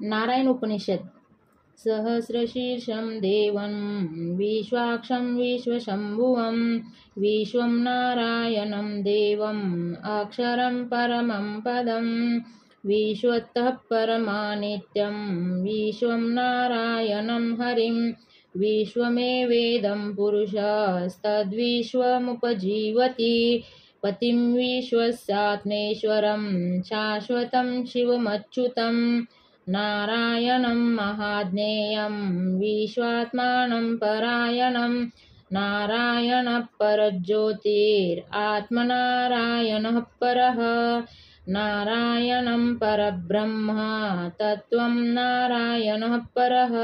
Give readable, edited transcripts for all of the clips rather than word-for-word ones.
नारायण उपनिषद सहस्रशीर्षं देवं विश्वाक्षं विश्वशम्भुवं विश्वं नारायणं देवम् अक्षरं परमं पदं विश्वतः परमानित्यं विश्वं नारायणं हरिं विश्वमेवेदं पुरुषस्तद्विश्वमुपजीवति पतिं विश्वस्यात्मेश्वरं शाश्वतं शिवमच्युतं नारायणं महाज्ञेयं विश्वात्मानं परायणं नारायणः परज्योतिरात्मनारायणः परः नारायणं परब्रह्म तत्त्वं नारायणः परः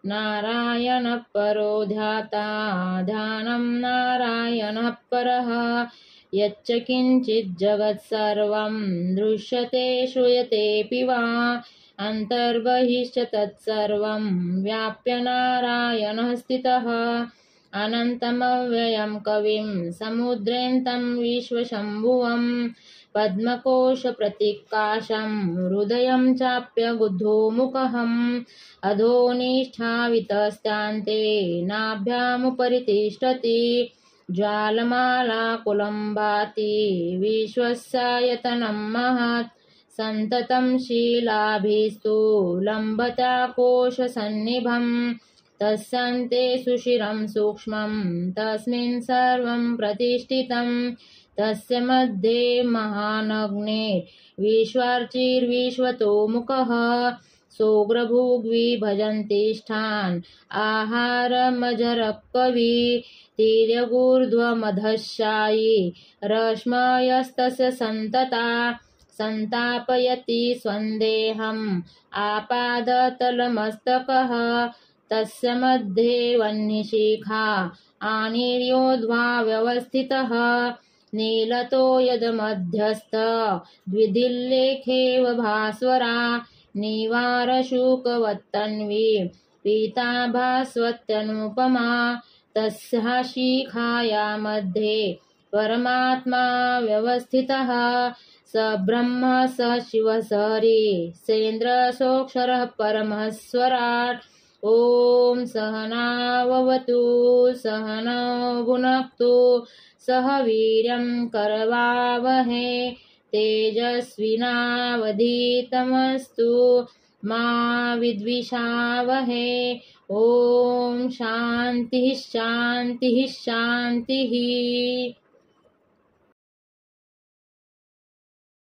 नारायणः परो ध्याता ध्यानं नारायणः परः यच्च किञ्चित् जगत्सर्वं दृश्यते श्रूयतेऽपि वा अन्तर्बहिश्च तत्सर्वं व्याप्य नारायणः स्थितः अनन्तमव्ययं कविं समुद्रेन्तं विश्वशम्भुवं पद्मकोशप्रतिकाशं हृदयं चाप्यगुद्धोमुखम् अधोनिष्ठावितस्तान्ते नाभ्यामुपरि तिष्ठति ज्वालमालाकुलं भाति विश्वस्यायतनं महत् सन्ततं शीलाभिस्तु लम्बताकोशसन्निभं तस्यान्ते सुशिरं सूक्ष्मं तस्मिन् सर्वं प्रतिष्ठितं तस्य मध्ये महानग्निर्विश्वार्चिर्विश्वतोमुखः सोग्रभुग्विभजन्तिष्ठान् आहारमजरकवि तिर्यगूर्ध्वमधशायी रश्मयस्तस्य सन्तता सन्तापयति स्वन्देहम् आपादतलमस्तकः तस्य मध्ये वह्निशिखा आनिर्योद्ध्वा व्यवस्थितः नीलतो यदमध्यस्थ द्विधिल्लेखेव भास्वरा निवारशुकवत्तन्वी पीताभास्वत्यनुपमा तस्या शिखाया मध्ये परमात्मा व्यवस्थितः स ब्रह्म स शिवः स हरिः सेन्द्रसोऽक्षरः परमः स्वराट् ॐ सहनाववतु सहनौ भुनक्तु सह वीर्यं करवावहै तेजस्विनावधीतमस्तु मा विद्विषावहै ॐ शान्तिः शान्तिः शान्तिः।